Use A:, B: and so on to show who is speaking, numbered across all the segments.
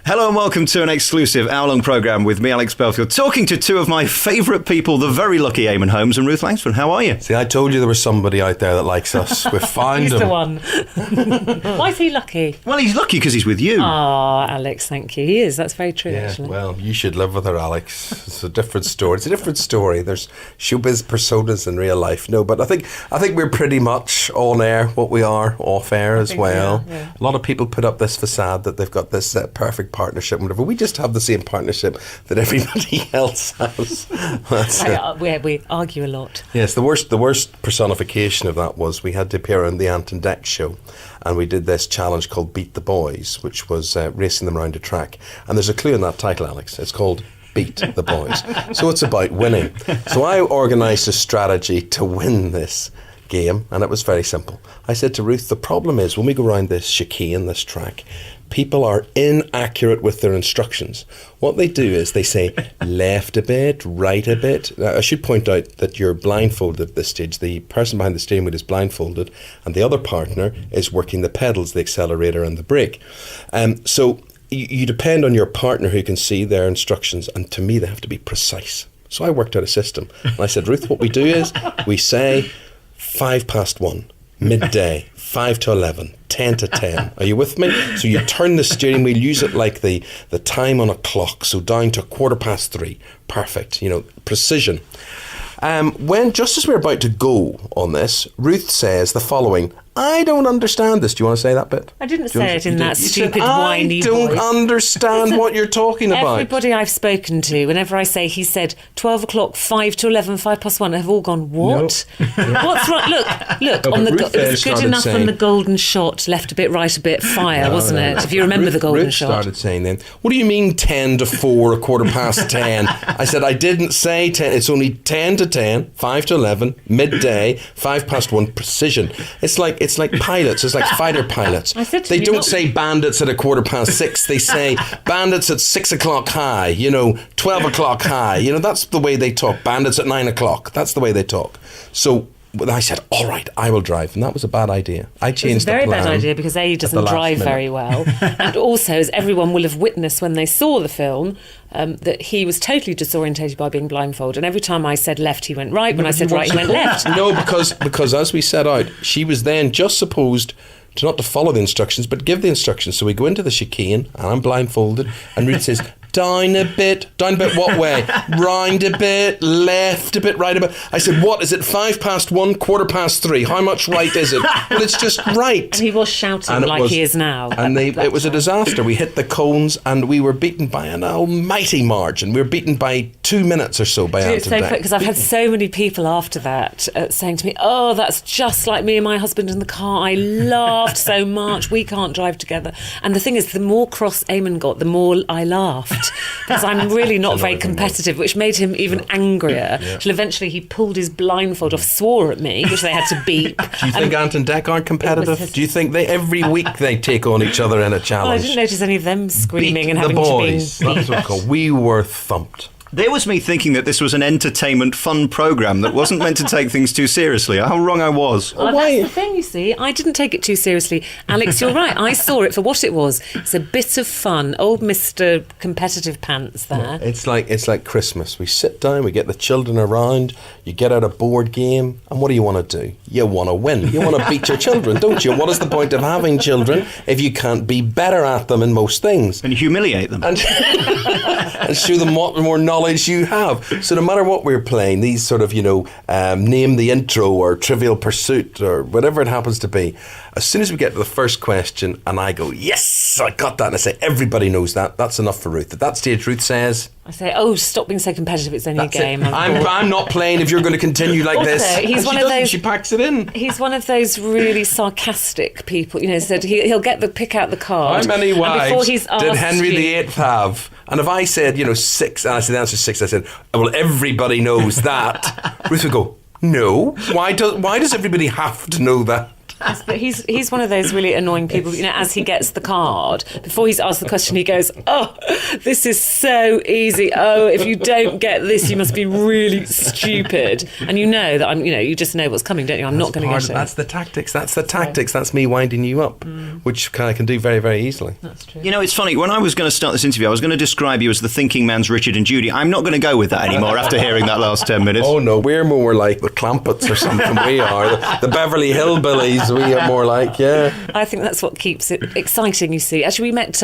A: Hello and welcome to an exclusive hour-long programme with me, Alex Belfield, talking to two of my favourite people, the very lucky Eamonn Holmes and Ruth Langsford. How are you?
B: See, I told you there was somebody out there that likes us. We found
C: He's
B: him.
C: the one. Why is he lucky?
A: Well, he's lucky because he's with you.
C: Oh, Alex, thank you. He is. That's very true,
B: Yeah,
C: actually.
B: well, you should live with her, Alex. It's a different story. It's a different story. There's showbiz personas in real life. No, but I think we're pretty much on air what we are off air as well.
C: Yeah.
B: A lot of people put up this facade that they've got this perfect partnership and whatever. We just have the same partnership that everybody else has. That's it.
C: We argue a lot.
B: Yes, the worst personification of that was we had to appear on the Ant and Dec show, and we did this challenge called Beat the Boys, which was racing them around a track. And there's a clue in that title, Alex. It's called Beat the Boys. So it's about winning. So I organised a strategy to win this game, and it was very simple. I said to Ruth, the problem is when we go around this chicane, this track, people are inaccurate with their instructions. What they do is they say left a bit, right a bit. Now, I should point out that you're blindfolded at this stage. The person behind the steering wheel is blindfolded and the other partner is working the pedals, the accelerator and the brake. So you depend on your partner who can see their instructions, and to me they have to be precise. So I worked out a system. And I said, Ruth, what we do is we say 1:05, midday, 5 to 11, 10 to 10. Are you with me? So you turn the steering wheel, use it like the time on a clock, so down to 3:15. Perfect, precision. When just as we're about to go on this, Ruth says the following: I don't understand this. Do you want to say that bit?
C: I didn't say it in that stupid, whiny
B: voice. I don't
C: voice.
B: understand what you're talking about.
C: Everybody I've spoken to, whenever I say, he said 12 o'clock, 5 to 11, 1:05, have all gone, what? What's wrong? Look, on the it was good enough on the golden shot, left a bit, right a bit, fire, wasn't it? If you remember the golden
B: Ruth
C: shot.
B: started saying then, what do you mean 10 to 4, 10:15? I said, I didn't say 10. It's only 10 to 10, 5 to 11, midday, 1:05, precision. It's like pilots. It's like fighter pilots. They don't say bandits at 6:15. They say bandits at 6 o'clock high. 12 o'clock high. That's the way they talk. Bandits at 9 o'clock. That's the way they talk. So I said, all right, I will drive. And that was a bad idea. I changed the plan.
C: It's a very bad idea because A, he doesn't drive very well. And also, as everyone will have witnessed when they saw the film, that he was totally disorientated by being blindfolded. And every time I said left, he went right. When I said right, he went left.
B: No, because as we set out, she was then just supposed to not to follow the instructions, but give the instructions. So we go into the chicane, and I'm blindfolded, and Ruth says, down a bit, what way? Round a bit, left a bit, right a bit. I said, what is it, 1:05, 3:15? How much right is it? Well, it's just right.
C: And he was shouting like he is now.
B: And it was a disaster. We hit the cones and we were beaten by an almighty margin. We were beaten by 2 minutes or so by Ant and Dec.
C: Because I've had so many people after that saying to me, oh, that's just like me and my husband in the car. I laughed so much. We can't drive together. And the thing is, the more cross Eamonn got, the more I laughed. Because I'm really not very competitive, which made him even angrier.
B: Yeah.
C: Till eventually he pulled his blindfold off, swore at me, which they had to beep.
B: Do you think Ant and Dec aren't competitive? Do you think every week they take on each other in a challenge?
C: Well, I didn't notice any of them screaming
B: Beat
C: and
B: the
C: having
B: boys.
C: to be
B: That's what it's called. We were thumped.
A: There was me thinking that this was an entertainment fun programme that wasn't meant to take things too seriously. How wrong I was.
C: Well, that's the thing, you see. I didn't take it too seriously. Alex, you're right. I saw it for what it was. It's a bit of fun. Old Mr. Competitive Pants there.
B: It's like Christmas. We sit down, we get the children around, you get out a board game, and what do you want to do? You want to win. You want to beat your children, don't you? What is the point of having children if you can't be better at them in most things?
A: And humiliate them.
B: And show them what more knowledge you have. So no matter what we're playing, these sort of, name the intro or Trivial Pursuit or whatever it happens to be, as soon as we get to the first question and I go, yes, I got that, and I say, everybody knows that, that's enough for Ruth. At that stage, Ruth says,
C: I say, oh, stop being so competitive, it's only a game.
B: I'm not playing if you're going to continue like
C: also,
B: this.
C: He's one of those,
B: she packs it in.
C: He's one of those really sarcastic people, said he'll pick out the card.
B: How many wives did Henry VIII have? And if I said, 6, and I said the answer is 6, I said, well, everybody knows that. Ruth would go, no. Why does everybody have to know that?
C: But he's one of those really annoying people, as he gets the card, before he's asked the question, he goes, "Oh, this is so easy. Oh, if you don't get this, you must be really stupid." And that you just know what's coming, don't you? I'm not going to get it.
B: That's the tactics. That's me winding you up, which I can do very, very easily.
C: That's true.
A: It's funny. When I was going to start this interview, I was going to describe you as the thinking man's Richard and Judy. I'm not going to go with that anymore after hearing that last 10 minutes.
B: Oh, no, we're more like the Clampetts or something. We are. The Beverly Hillbillies, we are more like, yeah.
C: I think that's what keeps it exciting, you see. Actually, we met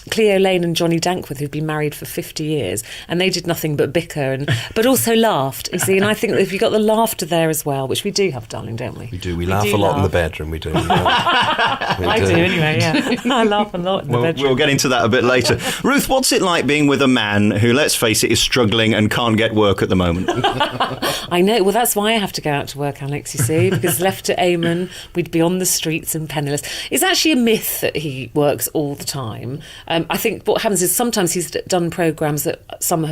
C: Cleo Lane and Johnny Dankworth, who've been married for 50 years, and they did nothing but bicker, but also laughed, you see. And I think that if you've got the laughter there as well, which we do have, darling, don't we?
B: We do. We laugh a lot in the bedroom, we do.
C: I do anyway, yeah. I laugh a lot in the bedroom.
A: We'll get into that a bit later. Ruth, what's it like being with a man who, let's face it, is struggling and can't get work at the moment?
C: I know. Well, that's why I have to go out to work, Alex, you see, because left to Eamonn, we'd be on the streets and penniless. It's actually a myth that he works all the time. I think what happens is sometimes he's done programmes that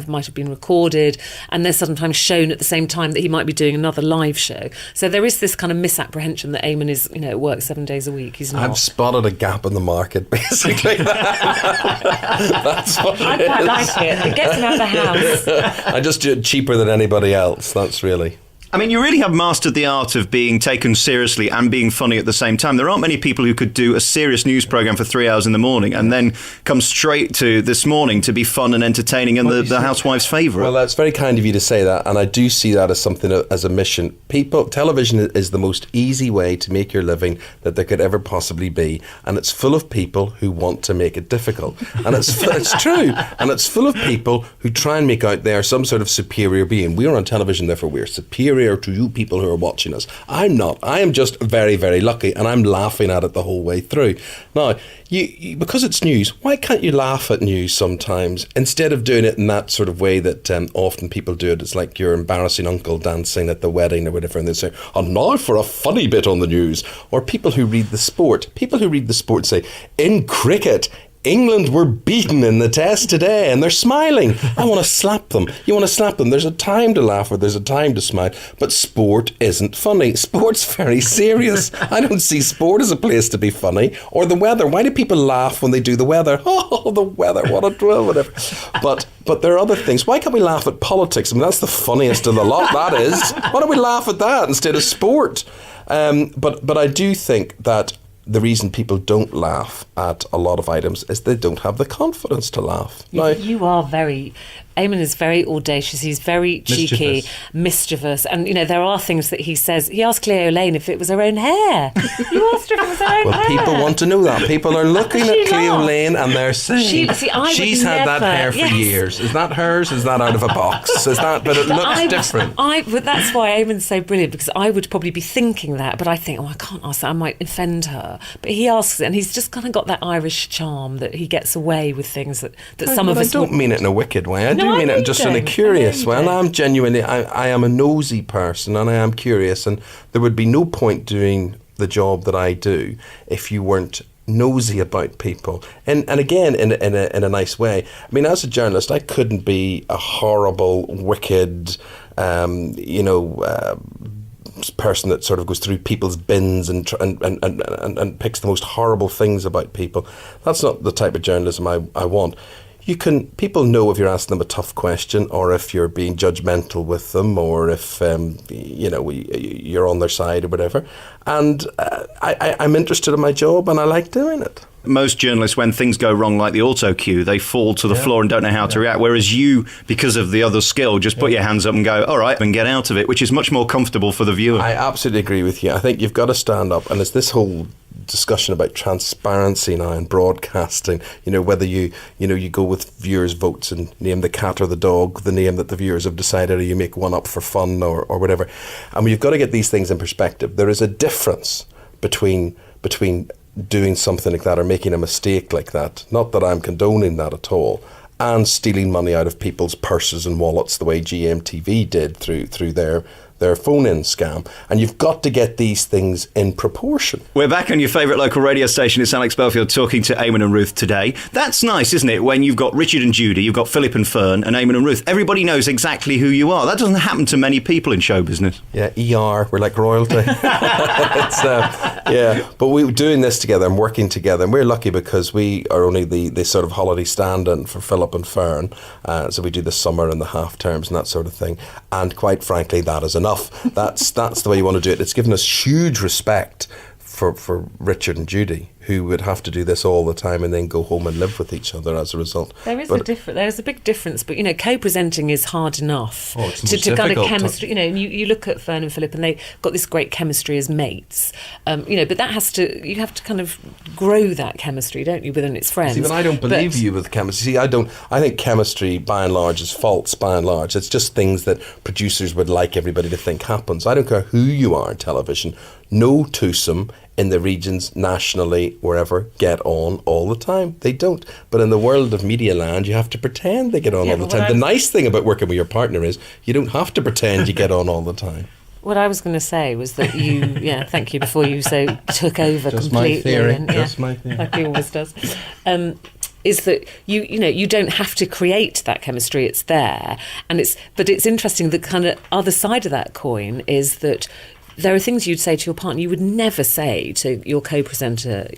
C: might have been recorded, and they're sometimes shown at the same time that he might be doing another live show. So there is this kind of misapprehension that Eamonn is, works 7 days a week. He's not.
B: I've spotted a gap in the market, basically. That's what it is.
C: I quite like it. It gets him out of the house.
B: I just do it cheaper than anybody else. That's really...
A: I mean, you really have mastered the art of being taken seriously and being funny at the same time. There aren't many people who could do a serious news programme for 3 hours in the morning and then come straight to this morning to be fun and entertaining and the housewife's favourite.
B: Well, that's very kind of you to say that, and I do see that as something, as a mission. Television is the most easy way to make your living that there could ever possibly be, and it's full of people who want to make it difficult. And it's true, and it's full of people who try and make out they are some sort of superior being. We're on television, therefore we're superior to you people who are watching us. I'm not. I am just very, very lucky, and I'm laughing at it the whole way through. Now, you because it's news, why can't you laugh at news sometimes instead of doing it in that sort of way that often people do it? It's like your embarrassing uncle dancing at the wedding or whatever, and they say, "And now for a funny bit on the news." Or people who read the sport. People who read the sport say, "In cricket, England were beaten in the test today," and they're smiling. I want to slap them. You want to slap them. There's a time to laugh or there's a time to smile, but sport isn't funny. Sport's very serious. I don't see sport as a place to be funny. Or the weather. Why do people laugh when they do the weather? Oh, the weather, what a drill, whatever. But there are other things. Why can't we laugh at politics? I mean, that's the funniest of the lot, that is. Why don't we laugh at that instead of sport? But I do think that the reason people don't laugh at a lot of items is they don't have the confidence to laugh. Now,
C: you are very... Eamonn is very audacious. He's very cheeky, mischievous. And, there are things that he says. He asked Cleo Lane if it was her own hair. You asked her if it was her own hair.
B: Well, people want to know that. People are looking at Cleo Lane and they're saying, she's had that hair for years. Is that hers? Is that out of a box? But it looks different.
C: But that's why Eamonn's so brilliant, because I would probably be thinking that, but I think, I can't ask that. I might offend her. But he asks it, and he's just kind of got that Irish charm that he gets away with things that some of us
B: I don't mean it in a wicked way. I do mean it just in a curious way. And I'm genuinely, I am a nosy person, and I am curious, and there would be no point doing the job that I do if you weren't nosy about people, and again in a nice way. I mean, as a journalist, I couldn't be a horrible, wicked, person that sort of goes through people's bins and picks the most horrible things about people. That's not the type of journalism I want. People know if you're asking them a tough question, or if you're being judgmental with them, or if you're on their side or whatever. And I'm interested in my job, and I like doing it.
A: Most journalists, when things go wrong, like the auto cue, they fall to the floor and don't know how to react. Whereas you, because of the other skill, just put your hands up and go, all right, and get out of it, which is much more comfortable for the viewer.
B: I absolutely agree with you. I think you've got to stand up, and it's this whole discussion about transparency now in broadcasting, whether you go with viewers' votes and name the cat or the dog the name that the viewers have decided, or you make one up for fun or whatever. And you've got to get these things in perspective. There is a difference between doing something like that or making a mistake like that, not that I'm condoning that at all, and stealing money out of people's purses and wallets the way GMTV did through their they're a phone-in scam, and you've got to get these things in proportion.
A: We're back on your favourite local radio station. It's Alex Belfield talking to Eamonn and Ruth today. That's nice, isn't it? When you've got Richard and Judy, you've got Philip and Fern, and Eamonn and Ruth. Everybody knows exactly who you are. That doesn't happen to many people in show business.
B: Yeah, ER, we're like royalty. But we're doing this together and working together, and we're lucky because we are only the sort of holiday stand-in for Philip and Fern. So we do the summer and the half terms and that sort of thing. And quite frankly, that is enough. That's the way you want to do it. It's given us huge respect for Richard and Judy, who would have to do this all the time and then go home and live with each other as a result.
C: There's a big difference, but co-presenting is hard enough
B: to
C: kind of chemistry. You look at Fern and Philip, and they've got this great chemistry as mates. But you have to kind of grow that chemistry, don't you, within its friends?
B: See, but I don't believe you with chemistry. See, I think chemistry, by and large, is false. By and large, it's just things that producers would like everybody to think happens. I don't care who you are in television. No twosome in the regions, nationally, wherever, get on all the time. They don't. But in the world of media land, you have to pretend they get on all the time. The nice thing about working with your partner is you don't have to pretend you get on all the time.
C: What I was going to say was that thank you, before you took over
B: just
C: completely.
B: My theory. Just my theory.
C: Like he always does. Is that you don't have to create that chemistry, it's there. But it's interesting, the kind of other side of that coin is that there are things you'd say to your partner you would never say to your co-presenter,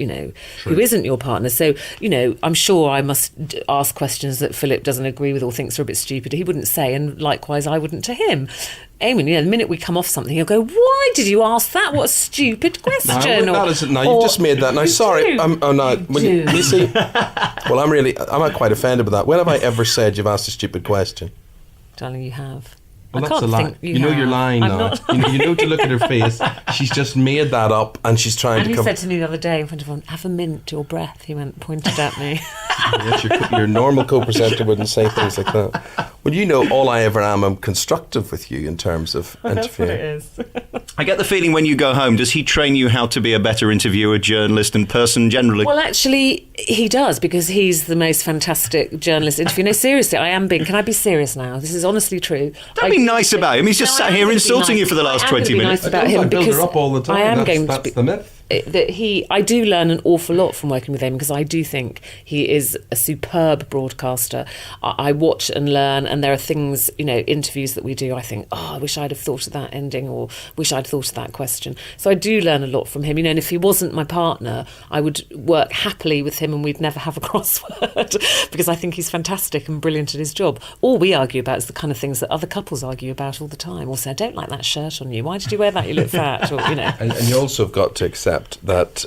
C: who isn't your partner. So, I'm sure I must ask questions that Philip doesn't agree with or thinks are a bit stupid. He wouldn't say, and likewise I wouldn't to him. Eamonn, the minute we come off something, he'll go, "Why did you ask that? What a stupid question!"
B: You've just made that. Now, sorry, you see. Well, I'm quite offended with that. When have I ever said you've asked a stupid question?
C: Darling, you have.
B: Well, that's a lie. You're lying now. You know to look at her face. She's just made that up, and she's trying to.
C: And he said to me the other day in front of everyone, "Have a mint to your breath." He pointed at me.
B: Yes, your normal co-presenter wouldn't say things like that. Well, all I ever am, I'm constructive with you in terms of interviewing.
C: That's what it is.
A: I get the feeling when you go home, does he train you how to be a better interviewer, journalist, and person generally?
C: Well, actually, he does, because he's the most fantastic journalist interviewer. No, seriously, I am being. Can I be serious now? This is honestly true.
A: Don't be nice about him. He's just sat here insulting you for the last 20 minutes.
C: Nice about him,
B: I build her up all the time.
C: I am
B: that's the myth.
C: I do learn an awful lot from working with him, because I do think he is a superb broadcaster. I watch and learn, and there are things, interviews that we do, I think, I wish I'd have thought of that ending, or wish I'd thought of that question. So I do learn a lot from him, and if he wasn't my partner, I would work happily with him and we'd never have a crossword, because I think he's fantastic and brilliant at his job. All we argue about is the kind of things that other couples argue about all the time, or say, "I don't like that shirt on you. Why did you wear that? You look fat," or,
B: And you also have got to accept that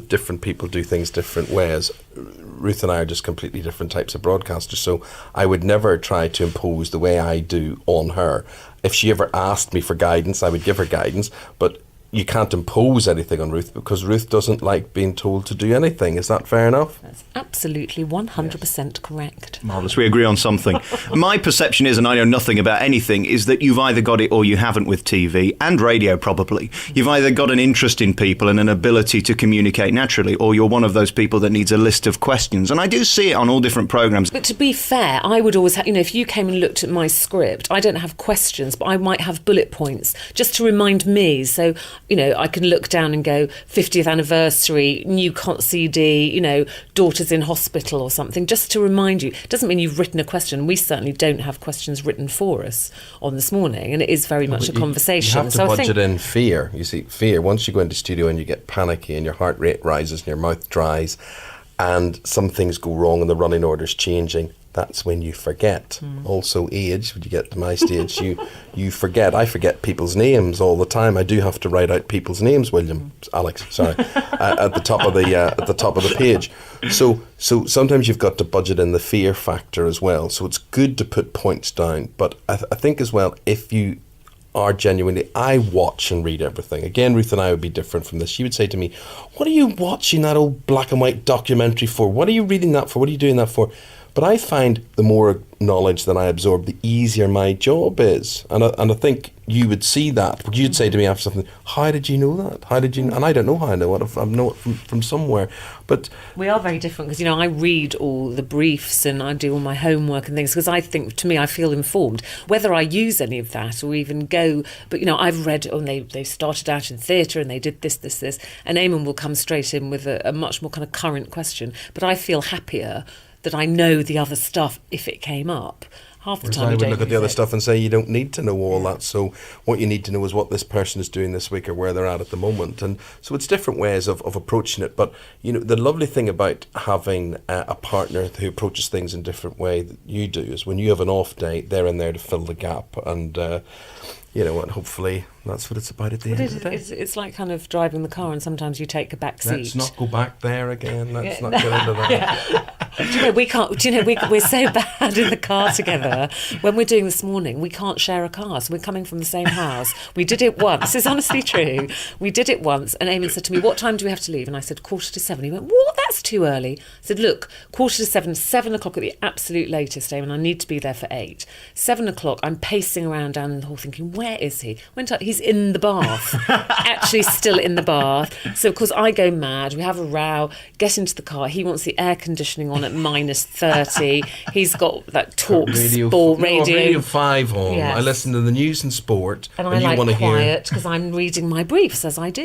B: different people do things different ways. Ruth and I are just completely different types of broadcasters, so I would never try to impose the way I do on her. If she ever asked me for guidance, I would give her guidance, but you can't impose anything on Ruth, because Ruth doesn't like being told to do anything. Is that fair enough?
C: That's absolutely 100% correct.
A: Marvellous. We agree on something. My perception is, and I know nothing about anything, is that you've either got it or you haven't with TV and radio, probably. You've either got an interest in people and an ability to communicate naturally, or you're one of those people that needs a list of questions. And I do see it on all different programmes.
C: But to be fair, I would always have, if you came and looked at my script, I don't have questions, but I might have bullet points just to remind me. So, I can look down and go 50th anniversary, new CD, daughters in hospital or something, just to remind you. It doesn't mean you've written a question. We certainly don't have questions written for us on This Morning, and it is very much a conversation.
B: You have to budget in fear. You see, fear. Once you go into studio and you get panicky and your heart rate rises and your mouth dries and some things go wrong and the running order's changing, that's when you forget. Also age, when you get to my stage, you forget. I forget people's names all the time. I do have to write out people's names, Alex, sorry, at the top of the page. So sometimes you've got to budget in the fear factor as well. So it's good to put points down. But I think as well, if you are genuinely, I watch and read everything. Again, Ruth and I would be different from this. She would say to me, "What are you watching that old black and white documentary for? What are you reading that for? What are you doing that for?" But I find the more knowledge that I absorb, the easier my job is. And I think you would see that. But you'd say to me after something, how did you know that? How did you know? And I don't know how I know it. I know it from somewhere. But
C: we are very different because, I read all the briefs and I do all my homework and things because I think, to me, I feel informed. Whether I use any of that or even go, but, I've read, they started out in theatre and they did this, and Eamonn will come straight in with a much more kind of current question. But I feel happier that I know the other stuff if it came up. Half the time
B: I
C: you
B: would
C: don't
B: look at the
C: use
B: other
C: it.
B: stuff and say you don't need to know all that. So what you need to know is what this person is doing this week or where they're at the moment. And so it's different ways of approaching it. But the lovely thing about having a partner who approaches things in a different way that you do is when you have an off day, they're in there to fill the gap. And and hopefully that's what it's about at the end of the day.
C: It's like kind of driving the car and sometimes you take a back seat.
B: Let's not go back there again. Let's not get into that.
C: Yeah. We can't. We're so bad in the car together. When we're doing this morning, we can't share a car. So we're coming from the same house. We did it once. This is honestly true. We did it once, and Eamonn said to me, "What time do we have to leave?" And I said, 7:15. He went, "What? That's too early." I said, "Look, 7:15, 7 o'clock at the absolute latest, Eamonn. I need to be there for 8. 7 o'clock. I'm pacing around down the hall, thinking, where is he? Went up. He's in the bath. Actually, still in the bath. So of course I go mad. We have a row. Get into the car. He wants the air conditioning on at -30. He's got that talk sport radio.
B: Radio 5 on.
C: Yes.
B: I listen to the news and sport.
C: And
B: you
C: I like
B: want to
C: quiet because I'm reading my briefs as I do.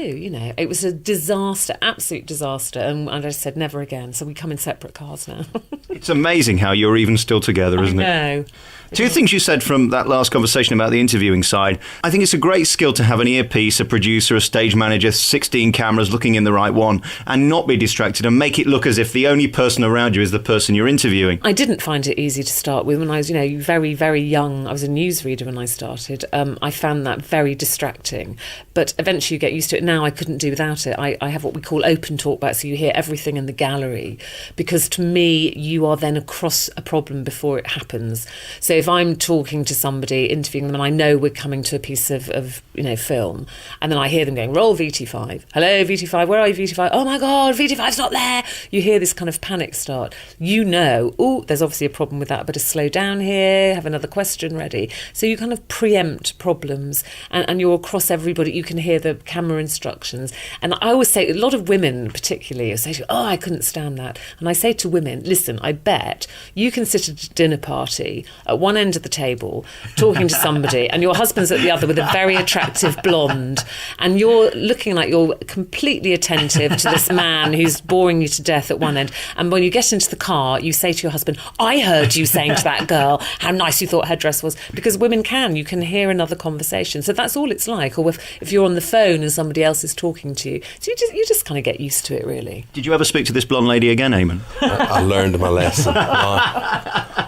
C: It was a disaster, absolute disaster. And I said never again. So we come in separate cars now.
A: It's amazing how you're even still together, isn't it?
C: No.
A: Two things you said from that last conversation about the interviewing side. I think it's a great skill to have an earpiece, a producer, a stage manager, 16 cameras looking in the right one, and not be distracted and make it look as if the only person around you is the person you're interviewing.
C: I didn't find it easy to start with. When I was, very, very young, I was a newsreader when I started. I found that very distracting. But eventually you get used to it. Now I couldn't do without it. I have what we call open talkback, so you hear everything in the gallery. Because to me, you are then across a problem before it happens. So if I'm talking to somebody, interviewing them, and I know we're coming to a piece of film, and then I hear them going, roll VT5. Hello, VT5, where are you, VT5? Oh my God, VT5's not there. You hear this kind of panic start. There's obviously a problem with that, but slow down here, have another question ready. So you kind of preempt problems, and you're across everybody. You can hear the camera instructions. And I always say, a lot of women particularly say, I couldn't stand that. And I say to women, listen, I bet you can sit at a dinner party at one end of the table talking to somebody and your husband's at the other with a very attractive blonde, and you're looking like you're completely attentive to this man who's boring you to death at one end, and when you get into the car you say to your husband, I heard you saying to that girl how nice you thought her dress was, because women you can hear another conversation. So that's all it's like. Or if you're on the phone and somebody else is talking to you, so you just kind of get used to it, really.
A: Did you ever speak to this blonde lady again, Eamonn?
B: I learned my lesson.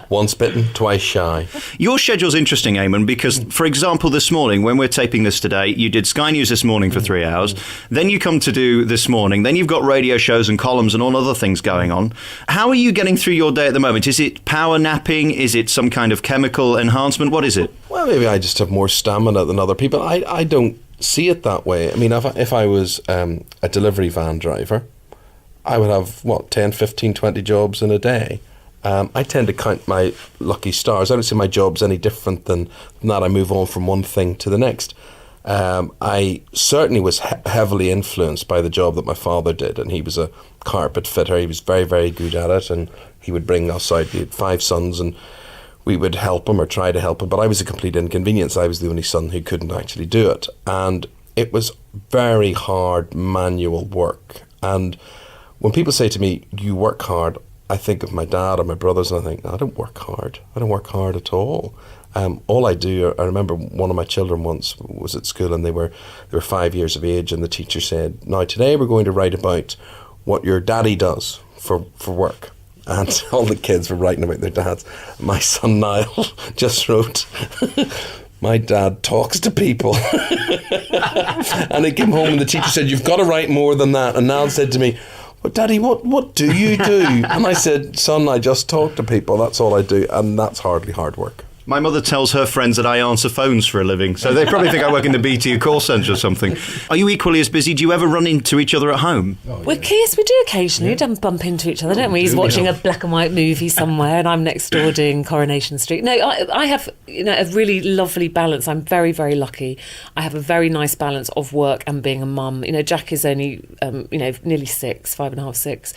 B: Once bitten, twice shy.
A: Your schedule's interesting, Eamonn, because, for example, this morning, when we're taping this today, you did Sky News this morning for 3 hours, then you come to do This Morning, then you've got radio shows and columns and all other things going on. How are you getting through your day at the moment? Is it power napping? Is it some kind of chemical enhancement? What is it?
B: Well, maybe I just have more stamina than other people. I don't see it that way. I mean, if I was a delivery van driver, I would have, 10, 15, 20 jobs in a day. I tend to count my lucky stars. I don't see my jobs any different than that. I move on from one thing to the next. I certainly was heavily influenced by the job that my father did, and he was a carpet fitter. He was very, very good at it, and he would bring us out. He had 5 sons, and we would help him or try to help him, but I was a complete inconvenience. I was the only son who couldn't actually do it, and it was very hard manual work. And when people say to me, you work hard, I think of my dad or my brothers, and I think, I don't work hard. I don't work hard at all. All I do, I remember one of my children once was at school, and they were 5 years of age, and the teacher said, now today we're going to write about what your daddy does for work. And all the kids were writing about their dads. My son Niall just wrote, my dad talks to people. And he came home and the teacher said, you've got to write more than that. And Niall said to me, well, Daddy, what do you do? And I said, son, I just talk to people. That's all I do. And that's hardly hard work.
A: My mother tells her friends that I answer phones for a living, so they probably think I work in the BT call centre or something. Are you equally as busy? Do you ever run into each other at home?
C: Yes, we do occasionally. We bump into each other, don't we? He's watching a black and white movie somewhere, and I'm next door doing Coronation Street. No, I have a really lovely balance. I'm very, very lucky. I have a very nice balance of work and being a mum. Jack is only nearly 6, 5.5, 6.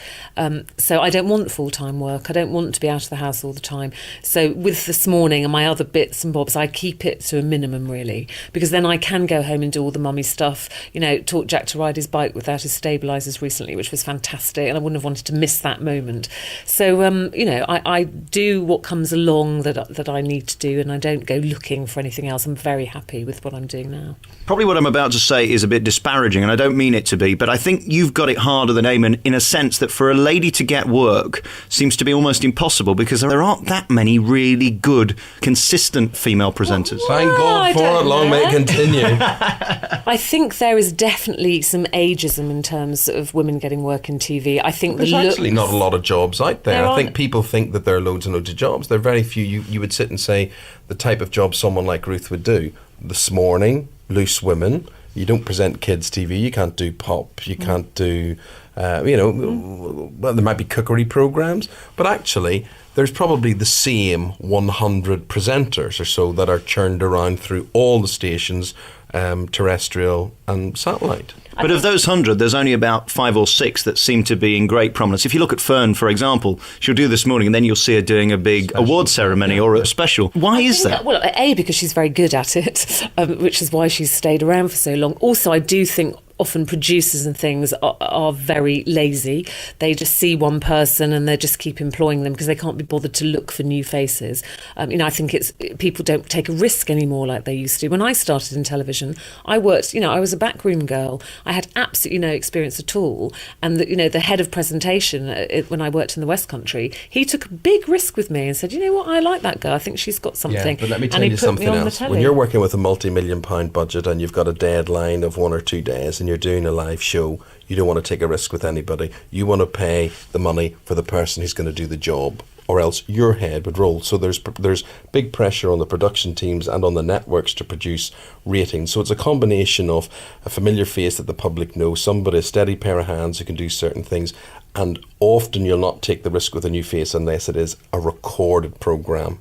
C: So I don't want full-time work. I don't want to be out of the house all the time. So with this morning and my other bits and bobs, I keep it to a minimum, really, because then I can go home and do all the mummy stuff. Taught Jack to ride his bike without his stabilisers recently, which was fantastic, and I wouldn't have wanted to miss that moment. So, I do what comes along that I need to do, and I don't go looking for anything else. I'm very happy with what I'm doing now.
A: Probably what I'm about to say is a bit disparaging, and I don't mean it to be, but I think you've got it harder than Eamonn in a sense that for a lady to get work seems to be almost impossible because there aren't that many really good, consistent female presenters.
B: Thank God for it. Long may it continue.
C: I think there is definitely some ageism in terms of women getting work in TV. I think
B: there's actually not a lot of jobs out there. I think people think that there are loads and loads of jobs. There are very few. You would sit and say the type of job someone like Ruth would do. This Morning, Loose Women. You don't present kids' TV. You can't do pop. You can't do, well, there might be cookery programs, but actually there's probably the same 100 presenters or so that are churned around through all the stations, terrestrial and satellite.
A: But of those 100, there's only about 5 or 6 that seem to be in great prominence. If you look at Fern, for example, she'll do This Morning and then you'll see her doing a big award ceremony or a special. Why is that?
C: Well, A, because she's very good at it, which is why she's stayed around for so long. Also, I do think often producers and things are very lazy. They just see one person and they just keep employing them because they can't be bothered to look for new faces. I think people don't take a risk anymore like they used to. When I started in television, I worked, I was a backroom girl. I had absolutely no experience at all. And the head of presentation when I worked in the West Country, he took a big risk with me and said, I like that girl. I think she's got something.
B: Yeah, but let me tell you something else. When you're working with a multi-million-pound budget and you've got a deadline of 1 or 2 days and you're doing a live show, you don't want to take a risk with anybody. You want to pay the money for the person who's going to do the job, or else your head would roll. So there's big pressure on the production teams and on the networks to produce ratings. So it's a combination of a familiar face that the public knows, somebody, a steady pair of hands who can do certain things, and often you'll not take the risk with a new face unless it is a recorded programme.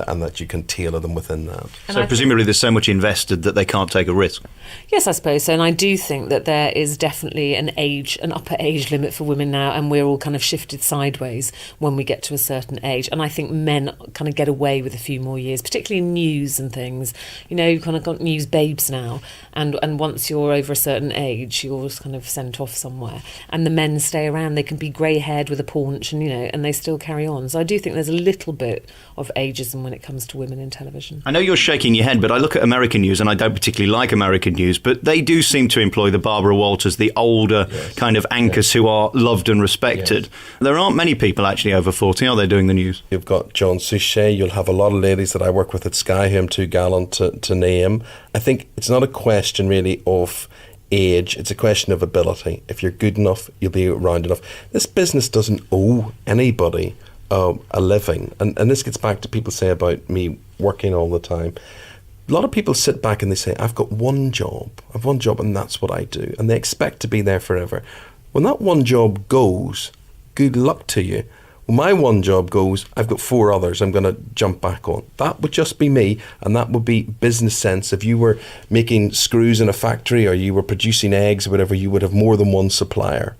B: And that you can tailor them within that.
A: So presumably there's so much invested that they can't take a risk.
C: Yes, I suppose so. And I do think that there is definitely an upper age limit for women now, and we're all kind of shifted sideways when we get to a certain age. And I think men kind of get away with a few more years, particularly in news and things. You kind of got news babes now, and once you're over a certain age, you're just kind of sent off somewhere. And the men stay around. They can be grey-haired with a paunch, and they still carry on. So I do think there's a little bit of ageism when it comes to women in television.
A: I know you're shaking your head, but I look at American news, and I don't particularly like American news, but they do seem to employ the Barbara Walters, the older kind of anchors who are loved and respected. Yes. There aren't many people actually over 40, are they, doing the news?
B: You've got John Suchet, you'll have a lot of ladies that I work with at Sky who I'm too gallant to name. I think it's not a question really of age, it's a question of ability. If you're good enough, you'll be around enough. This business doesn't owe anybody a living, and this gets back to people say about me working all the time. A lot of people sit back and they say, I've got one job and that's what I do, and they expect to be there forever. When that one job goes, good luck to you. When my one job goes, I've got 4 others I'm going to jump back on. That would just be me, and that would be business sense. If you were making screws in a factory or you were producing eggs or whatever, you would have more than one supplier.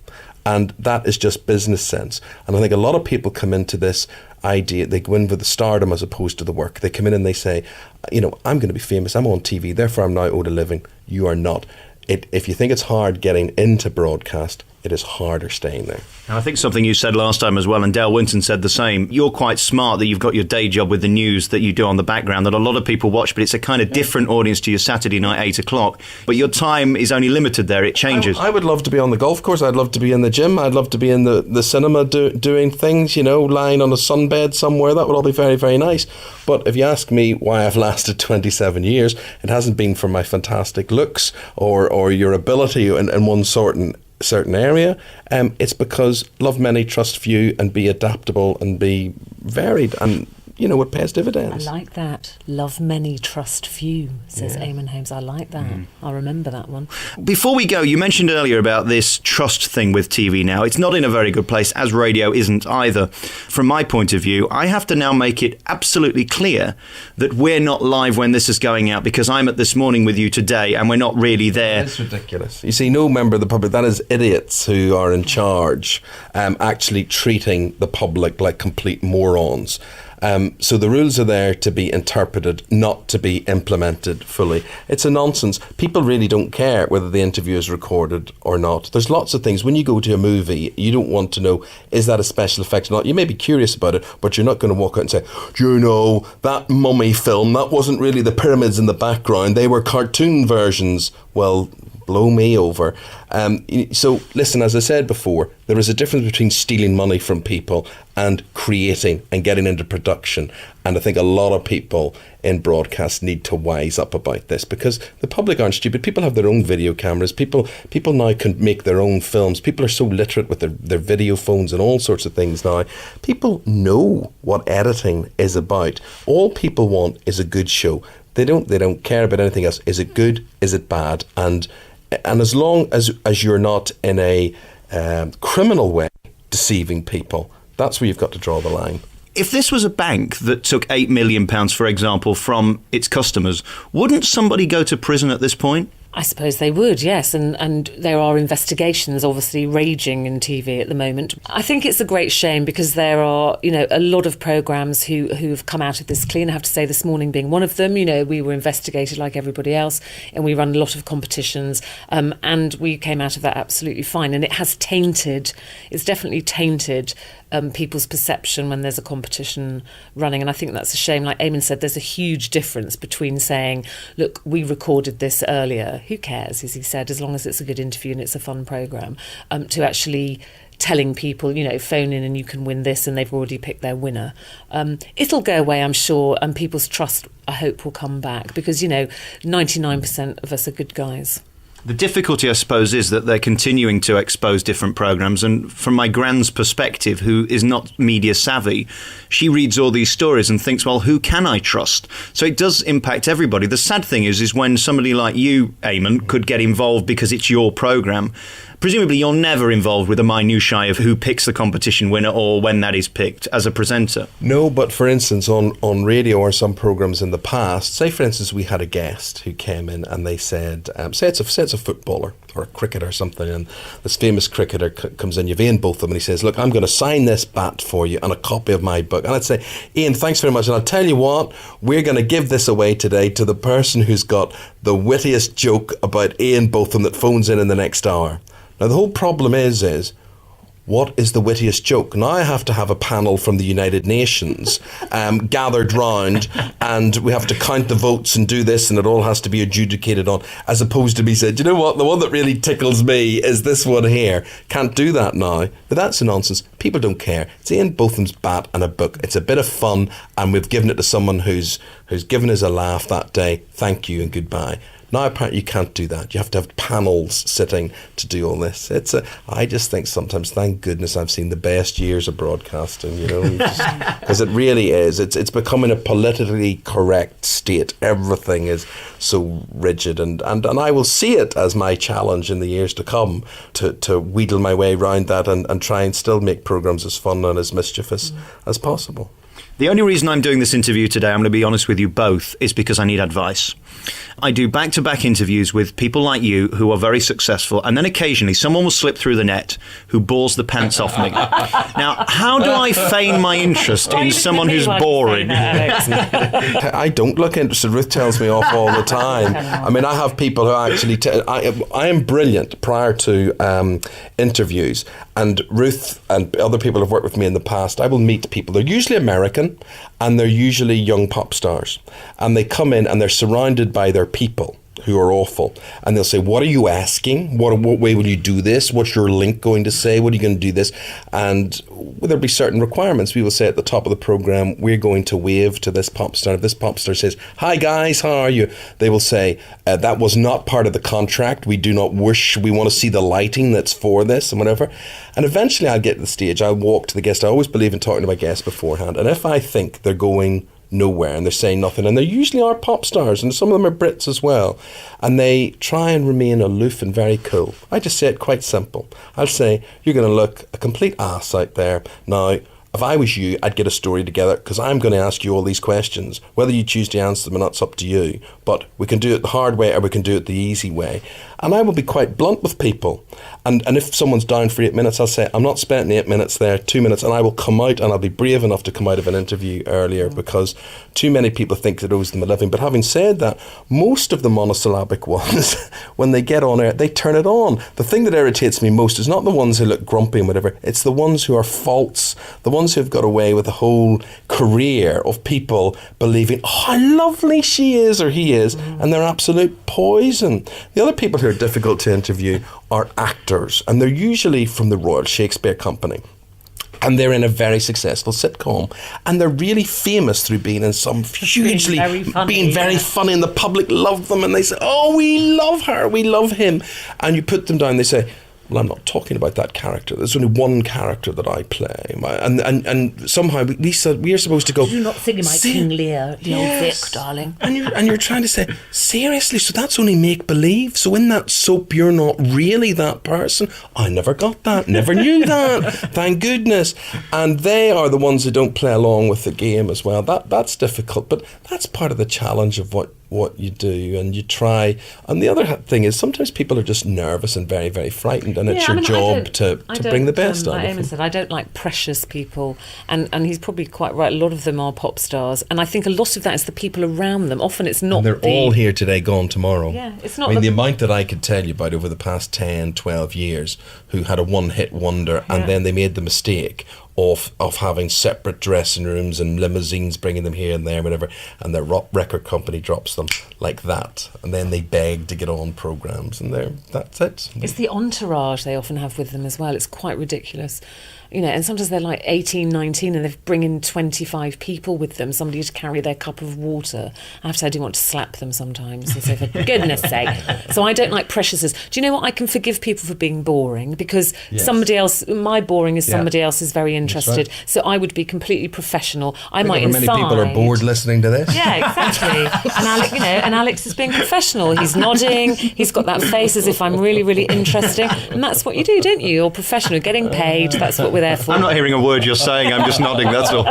B: And that is just business sense. And I think a lot of people come into this idea, they go in with the stardom as opposed to the work. They come in and they say, I'm going to be famous, I'm on TV, therefore I'm now owed a living. You are not. If you think it's hard getting into broadcast, it is harder staying there.
A: And I think something you said last time as well, and Dale Winton said the same, you're quite smart that you've got your day job with the news that you do on the background that a lot of people watch, but it's a kind of different audience to your Saturday night 8 o'clock. But your time is only limited there, it changes.
B: I would love to be on the golf course, I'd love to be in the gym, I'd love to be in the cinema doing things, lying on a sunbed somewhere. That would all be very, very nice. But if you ask me why I've lasted 27 years, it hasn't been for my fantastic looks or your ability in one certain area. It's because love many, trust few, and be adaptable and be varied. And it pays dividends.
C: I like that. Love many, trust few, says Eamonn Holmes. I like that. I'll remember that one.
A: Before we go, you mentioned earlier about this trust thing with TV now. It's not in a very good place, as radio isn't either. From my point of view, I have to now make it absolutely clear that we're not live when this is going out, because I'm at This Morning with you today and we're not really there.
B: It's ridiculous. You see, no member of the public, that is idiots who are in charge, actually treating the public like complete morons. So the rules are there to be interpreted, not to be implemented fully. It's a nonsense. People really don't care whether the interview is recorded or not. There's lots of things. When you go to a movie, you don't want to know, is that a special effect or not? You may be curious about it, but you're not going to walk out and say, do you know, that mummy film, that wasn't really the pyramids in the background. They were cartoon versions. Well, blow me over. So listen, as I said before, there is a difference between stealing money from people and creating and getting into production. And I think a lot of people in broadcast need to wise up about this, because the public aren't stupid. People have their own video cameras. People now can make their own films. People are so literate with their video phones and all sorts of things now. People know what editing is about. All people want is a good show. They don't care about anything else. Is it good? Is it bad? And as long as you're not in a criminal way deceiving people, that's where you've got to draw the line.
A: If this was a bank that took £8 million, for example, from its customers, wouldn't somebody go to prison at this point?
C: I suppose they would, yes, and there are investigations obviously raging in TV at the moment. I think it's a great shame, because there are, a lot of programmes who've come out of this clean. I have to say, This Morning being one of them. We were investigated like everybody else, and we run a lot of competitions, and we came out of that absolutely fine. And it has it's definitely tainted people's perception when there's a competition running, and I think that's a shame. Like Eamonn said, there's a huge difference between saying, look, we recorded this earlier, who cares, as he said, as long as it's a good interview and it's a fun programme, to actually telling people, phone in and you can win this, and they've already picked their winner. It'll go away, I'm sure, and people's trust, I hope, will come back, because 99% of us are good guys.
A: The difficulty, I suppose, is that they're continuing to expose different programmes, and from my grand's perspective, who is not media savvy, she reads all these stories and thinks, well, who can I trust? So it does impact everybody. The sad thing is when somebody like you, Eamonn, could get involved because it's your programme. Presumably you're never involved with the minutiae of who picks the competition winner or when that is picked as a presenter.
B: No, but for instance, on radio or some programmes in the past, say for instance we had a guest who came in and they said, say it's a footballer or a cricketer or something, and this famous cricketer comes in, you've Ian Botham, and he says, look, I'm going to sign this bat for you and a copy of my book. And I'd say, Ian, thanks very much, and I'll tell you what, we're going to give this away today to the person who's got the wittiest joke about Ian Botham that phones in the next hour. Now, the whole problem is what is the wittiest joke? Now I have to have a panel from the United Nations gathered round, and we have to count the votes and do this, and it all has to be adjudicated on, as opposed to be said, you know what, the one that really tickles me is this one here. Can't do that now. But that's a nonsense. People don't care. It's Ian Botham's bat and a book. It's a bit of fun, and we've given it to someone who's given us a laugh that day. Thank you and goodbye. Now, apparently, you can't do that. You have to have panels sitting to do all this. I just think sometimes, thank goodness, I've seen the best years of broadcasting, because it really is. It's becoming a politically correct state. Everything is so rigid, and I will see it as my challenge in the years to come to wheedle my way around that and try and still make programmes as fun and as mischievous as possible.
A: The only reason I'm doing this interview today, I'm going to be honest with you both, is because I need advice. I do back-to-back interviews with people like you who are very successful, and then occasionally someone will slip through the net who bores the pants off me. Now, how do I feign my interest in someone who's boring?
B: I don't look interested. Ruth tells me off all the time. I mean, I have people who actually... I am brilliant prior to interviews, and Ruth and other people who've worked with me in the past, I will meet people. They're usually American, and they're usually young pop stars. And they come in and they're surrounded by their people. who are awful, and they'll say, what are you asking? What way will you do this? What's your link going to say? What are you going to do this? And there'll be certain requirements. We will say at the top of the programme, we're going to wave to this pop star. If this pop star says, hi guys, how are you? They will say, that was not part of the contract. We do not wish, we want to see the lighting that's for this and whatever. And eventually I'll get to the stage, I'll walk to the guest. I always believe in talking to my guests beforehand. And if I think they're going nowhere and they're saying nothing, and they usually are pop stars, and some of them are Brits as well, and they try and remain aloof and very cool, I just say it quite simple. I'll say, you're going to look a complete ass out there. Now, if I was you, I'd get a story together, because I'm going to ask you all these questions. Whether you choose to answer them or not, it's up to you. But we can do it the hard way, or we can do it the easy way. And I will be quite blunt with people. And if someone's down for 8 minutes, I'll say, I'm not spending 8 minutes there, 2 minutes, and I will come out, and I'll be brave enough to come out of an interview earlier, because too many people think it owes them a living. But having said that, most of the monosyllabic ones, when they get on air, they turn it on. The thing that irritates me most is not the ones who look grumpy and whatever, it's the ones who are false, the ones who have got away with a whole career of people believing, oh, how lovely she is or he is, and they're absolute poison. The other people who are difficult to interview are actors, and they're usually from the Royal Shakespeare Company, and they're in a very successful sitcom, and they're really famous through being in some hugely being very funny, and the public love them, and they say, oh, we love her, we love him, and you put them down, they say, well, I'm not talking about that character. There's only one character that I play. And somehow we are supposed to go,
D: you're not singing my King Lear, the old Vic, darling.
B: And you're trying to say, seriously, so that's only make-believe? So in that soap, you're not really that person? I never got that, never knew that, thank goodness. And they are the ones who don't play along with the game as well. That's difficult, but that's part of the challenge of what you do, and you try. And the other thing is, sometimes people are just nervous and very, very frightened, and it's your job to bring the best out of them.
C: Like Eamonn said, I don't like precious people, and he's probably quite right. A lot of them are pop stars, and I think a lot of that is the people around them. Often it's not.
B: And they're all here today, gone tomorrow.
C: Yeah, it's not.
B: I mean, the amount that I could tell you about over the past 10, 12 years, who had a one-hit wonder, and then they made the mistake of having separate dressing rooms and limousines bringing them here and there, whatever, and their record company drops them like that, and then they beg to get on programmes, and that's it.
C: It's the entourage they often have with them as well. It's quite ridiculous. You know, and sometimes they're like 18, 19, and they've bring in 25 people with them, somebody to carry their cup of water. I have to say, I do want to slap them sometimes and say, for goodness sake. So I don't like preciousness. Do you know what? I can forgive people for being boring, because somebody else, my boring is somebody else is very interested. Right. So I would be completely professional. I might inside.
B: Many people are bored listening to this.
C: Yeah, exactly. And Alex is being professional. He's nodding. He's got that face as if I'm really, really interesting. And that's what you do, don't you? You're professional, getting paid. That's what we're there for.
A: I'm not hearing a word you're saying. I'm just nodding, that's all.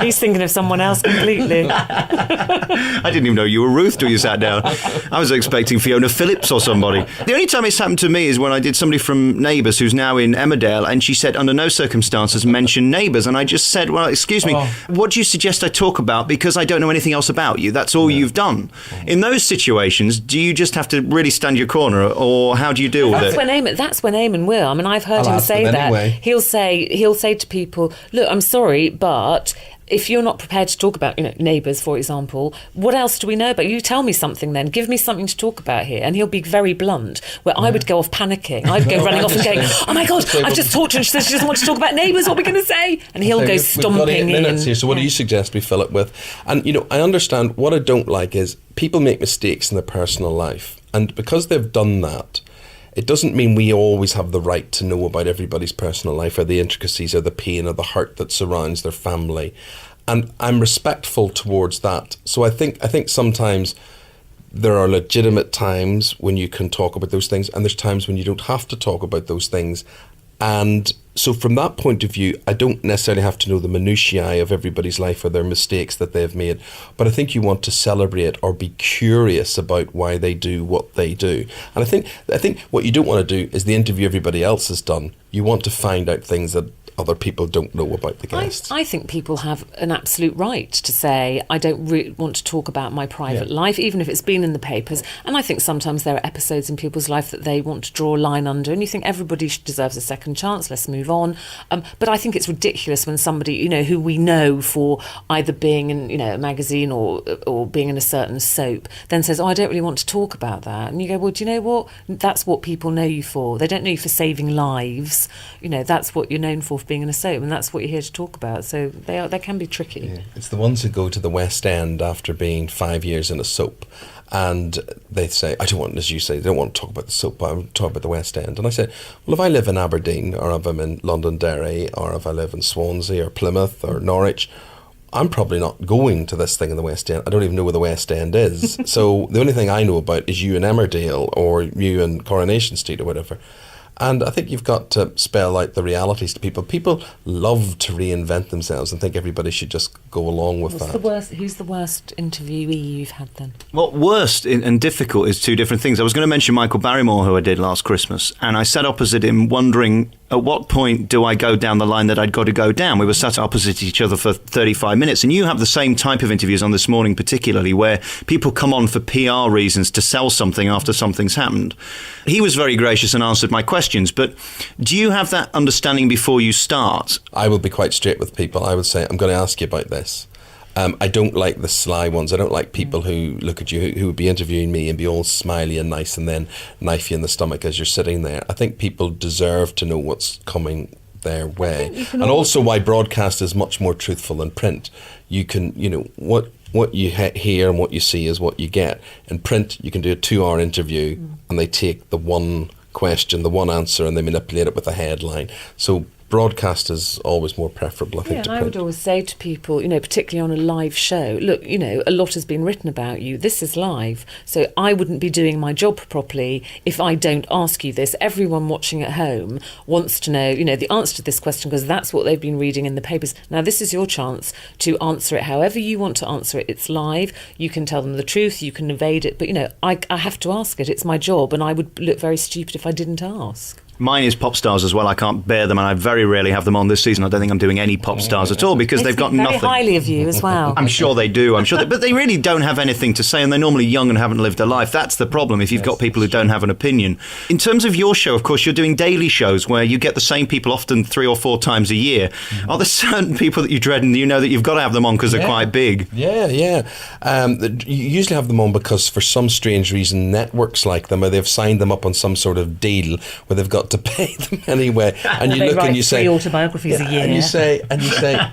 C: He's thinking of someone else completely.
A: I didn't even know you were Ruth till you sat down. I was expecting Fiona Phillips or somebody. The only time it's happened to me is when I did somebody from Neighbours who's now in Emmerdale, and she said, under no circumstances mention Neighbours. And I just said, well, excuse me, what do you suggest I talk about? Because I don't know anything else about you. That's all you've done. In those situations, do you just have to really stand your corner, or how do you deal with it?
C: That's when Eamonn will. I mean, I've heard him say that.
B: Anyway.
C: He'll say to people, look, I'm sorry, but if you're not prepared to talk about, Neighbours, for example, what else do we know about you? Tell me something then. Give me something to talk about here. And he'll be very blunt, where I would go off panicking. I'd go running off and going, oh my God, I've just talked to her and she says she doesn't want to talk about Neighbours. What are we going to say? And he'll go stomping in.
B: We've got 8 minutes here, so what do you suggest we fill it with? And, I understand what I don't like is people make mistakes in their personal life. And because they've done that, it doesn't mean we always have the right to know about everybody's personal life, or the intricacies, or the pain, or the hurt that surrounds their family. And I'm respectful towards that. So I think sometimes there are legitimate times when you can talk about those things, and there's times when you don't have to talk about those things. And so from that point of view, I don't necessarily have to know the minutiae of everybody's life or their mistakes that they've made. But I think you want to celebrate or be curious about why they do what they do. And I think what you don't want to do is the interview everybody else has done. You want to find out things that other people don't know about the guests.
C: I think people have an absolute right to say, I don't want to talk about my private life, even if it's been in the papers. And I think sometimes there are episodes in people's life that they want to draw a line under, and you think everybody deserves a second chance, let's move on. But I think it's ridiculous when somebody, you know, who we know for either being in, you know, a magazine or being in a certain soap, then says, I don't really want to talk about that. And you go, well, do you know what? That's what people know you for. They don't know you for saving lives. You know, that's what you're known for being in a soap, and that's what you're here to talk about. So they can be tricky.
B: Yeah. It's the ones who go to the West End after being 5 years in a soap, and they say, I don't want, as you say, they don't want to talk about the soap, but I want to talk about the West End. And I said, well, if I live in Aberdeen, or if I'm in Londonderry, or if I live in Swansea or Plymouth or Norwich, I'm probably not going to this thing in the West End. I don't even know where the West End is. So the only thing I know about is you in Emmerdale or you in Coronation Street or whatever. And I think you've got to spell out the realities to people. People love to reinvent themselves and think everybody should just go along with that.
C: Who's the worst interviewee you've had then?
A: Well, worst and difficult is two different things. I was going to mention Michael Barrymore, who I did last Christmas, and I sat opposite him wondering, at what point do I go down the line that I'd got to go down? We were sat opposite each other for 35 minutes, and you have the same type of interviews on This Morning particularly, where people come on for PR reasons to sell something after something's happened. He was very gracious and answered my questions, but do you have that understanding before you start?
B: I will be quite straight with people. I would say, I'm going to ask you about this. I don't like the sly ones. I don't like people who look at you, who would be interviewing me and be all smiley and nice and then knife you in the stomach as you're sitting there. I think people deserve to know what's coming their way. And also why broadcast is much more truthful than print. You can, you know, what you hear and what you see is what you get. In print, you can do a 2-hour interview and they take the one question, the one answer, and they manipulate it with a headline. So broadcast is always more preferable, I think, to print.
C: I would always say to people, you know, particularly on a live show, look, you know, a lot has been written about you. This is live. So I wouldn't be doing my job properly if I don't ask you this. Everyone watching at home wants to know, you know, the answer to this question because that's what they've been reading in the papers. Now, this is your chance to answer it however you want to answer it. It's live. You can tell them the truth. You can evade it. But, you know, I have to ask it. It's my job. And I would look very stupid if I didn't ask.
A: Mine is pop stars as well. I can't bear them, and I very rarely have them on this season. I don't think I'm doing any pop stars at all because they've got
C: very
A: nothing.
C: highly of you as well.
A: I'm sure they do. But they really don't have anything to say, and they're normally young and haven't lived a life. That's the problem if you've got people who don't have an opinion. In terms of your show, of course, you're doing daily shows where you get the same people often 3 or 4 times a year. Are there certain people that you dread and you know that you've got to have them on because they're quite big?
B: Yeah. You usually have them on because for some strange reason networks like them, or they've signed them up on some sort of deal where they've got to pay them anyway. And you
D: They
B: look
D: write
B: and you say
D: 3 autobiographies a year.
B: and you say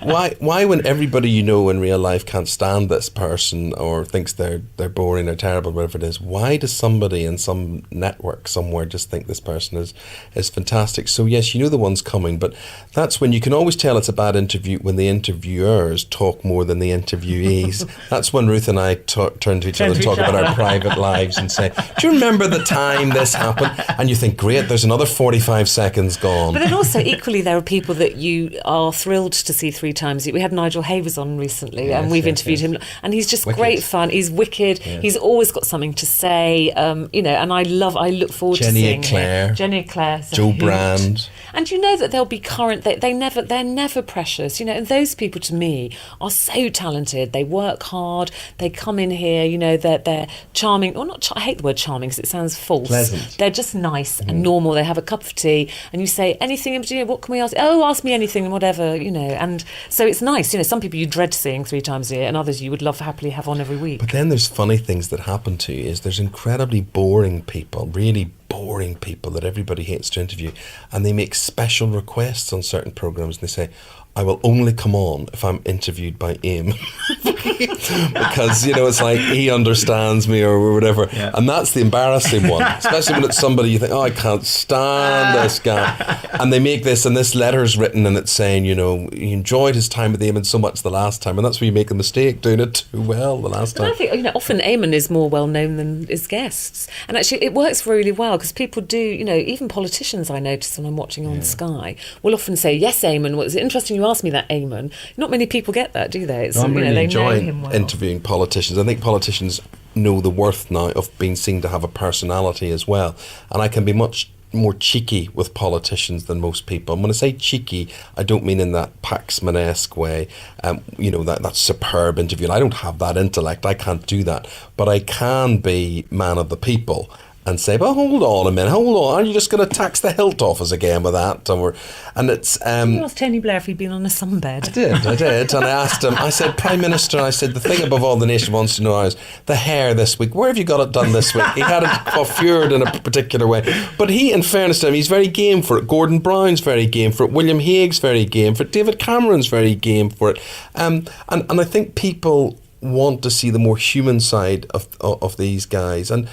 B: why when everybody you know in real life can't stand this person or thinks they're boring or terrible, whatever it is, why does somebody in some network somewhere just think this person is fantastic? So yes, you know the one's coming, but that's when you can always tell it's a bad interview when the interviewers talk more than the interviewees. That's when Ruth and I turn to each other and talk about our private lives and say, do you remember the time this happened? And you think, great, there's another 45 seconds gone.
C: But then also, equally, there are people that you are thrilled to see 3 times. We had Nigel Havers on recently, and we've interviewed him, and he's just great fun. He's wicked. Yeah. He's always got something to say, you know, and I look forward to seeing him. Jenny Eclair,
B: Joe Brand.
C: And you know that they'll be current. They're never precious, you know. And those people, to me, are so talented. They work hard. They come in here, you know. They're charming, or not. I hate the word charming because it sounds false.
B: Pleasant.
C: They're just nice and normal. They have a cup of tea, and you say anything in particular. What can we ask? Oh, ask me anything and whatever, you know. And so it's nice, you know. Some people you dread seeing 3 times a year, and others you would love to happily have on every week.
B: But then there's funny things that happen to you. Is there's incredibly boring people, really boring people that everybody hates to interview, and they make special requests on certain programs, and they say, I will only come on if I'm interviewed by Eamonn. Because, you know, it's like he understands me or whatever. Yeah. And that's the embarrassing one, especially when it's somebody you think, oh, I can't stand this guy. And they make this, and this letter's written, and it's saying, you know, he enjoyed his time with Eamonn so much the last time, and that's where you make a mistake, doing it too well the last time.
C: I think, you know, often Eamonn is more well known than his guests. And actually it works really well because people do, you know, even politicians I notice when I'm watching on Sky will often say, yes, Eamonn, well, it's interesting you asked me that, Eamonn. Not many people get that, do they? It's,
B: I'm really
C: they
B: enjoying
C: know him well.
B: interviewing politicians. I think politicians know the worth now of being seen to have a personality as well. And I can be much more cheeky with politicians than most people. And when I say cheeky, I don't mean in that Paxman-esque way, that superb interview. I don't have that intellect. I can't do that. But I can be man of the people and say, well, hold on a minute, hold on. Are you just going to tax the hilt off us again with that? And it's...
C: You asked Tony Blair if he'd been on a sunbed.
B: I did. And I asked him, I said, Prime Minister, I said, the thing above all the nation wants to know is the hair this week. Where have you got it done this week? He had it coiffured in a particular way. But he, in fairness to him, he's very game for it. Gordon Brown's very game for it. William Hague's very game for it. David Cameron's very game for it. And I think people want to see the more human side of these guys, and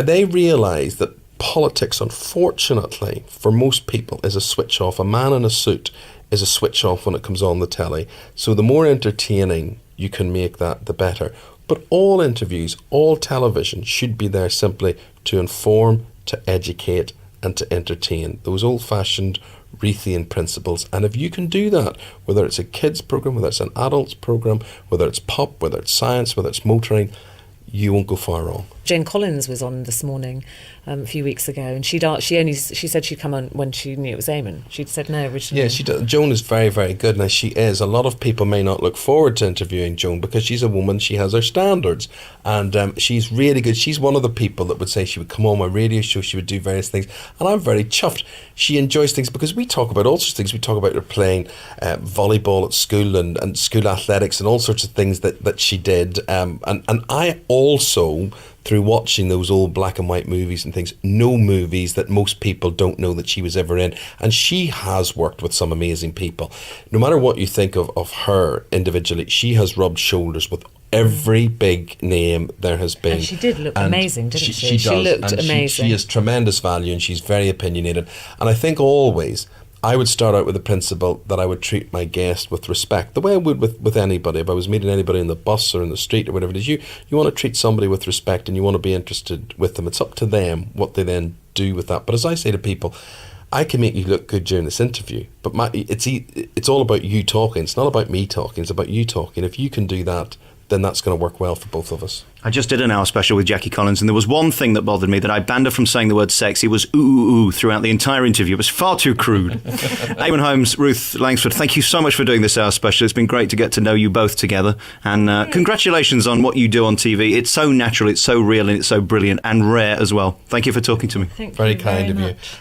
B: they realise that politics, unfortunately, for most people, is a switch off. A man in a suit is a switch off when it comes on the telly. So the more entertaining you can make that, the better. But all interviews, all television should be there simply to inform, to educate, and to entertain. Those old-fashioned Reithian principles. And if you can do that, whether it's a kids program, whether it's an adults program, whether it's pop, whether it's science, whether it's motoring, you won't go far wrong.
C: Jane Collins was on this morning a few weeks ago, and she said she'd come on when she knew it was Eamonn. She'd said no originally.
B: Yeah, she does. Joan is very, very good. Now, she is. A lot of people may not look forward to interviewing Joan because she's a woman. She has her standards, and she's really good. She's one of the people that would say she would come on my radio show, she would do various things, and I'm very chuffed. She enjoys things because we talk about all sorts of things. We talk about her playing volleyball at school and school athletics and all sorts of things that she did. And I also, through watching those old black and white movies and things, know movies that most people don't know that she was ever in. And she has worked with some amazing people. No matter what you think of her individually, she has rubbed shoulders with every big name there has been.
C: And she did look amazing, didn't she?
B: She
C: looked
B: and
C: amazing.
B: She has tremendous value, and she's very opinionated. And I think always I would start out with the principle that I would treat my guest with respect, the way I would with anybody. If I was meeting anybody in the bus or in the street or whatever it is, you want to treat somebody with respect and you want to be interested with them. It's up to them what they then do with that. But as I say to people, I can make you look good during this interview, but it's all about you talking. It's not about me talking, it's about you talking. If you can do that, then that's going to work well for both of us.
A: I just did an hour special with Jackie Collins, and there was one thing that bothered me, that I banned her from saying the word sex. It was ooh, ooh, ooh throughout the entire interview. It was far too crude. Eamonn Holmes, Ruth Langsford, thank you so much for doing this hour special. It's been great to get to know you both together, and congratulations on what you do on TV. It's so natural, it's so real, and it's so brilliant and rare as well. Thank you for talking to me.
C: Thank
B: Very
C: you
B: kind of you.
C: much.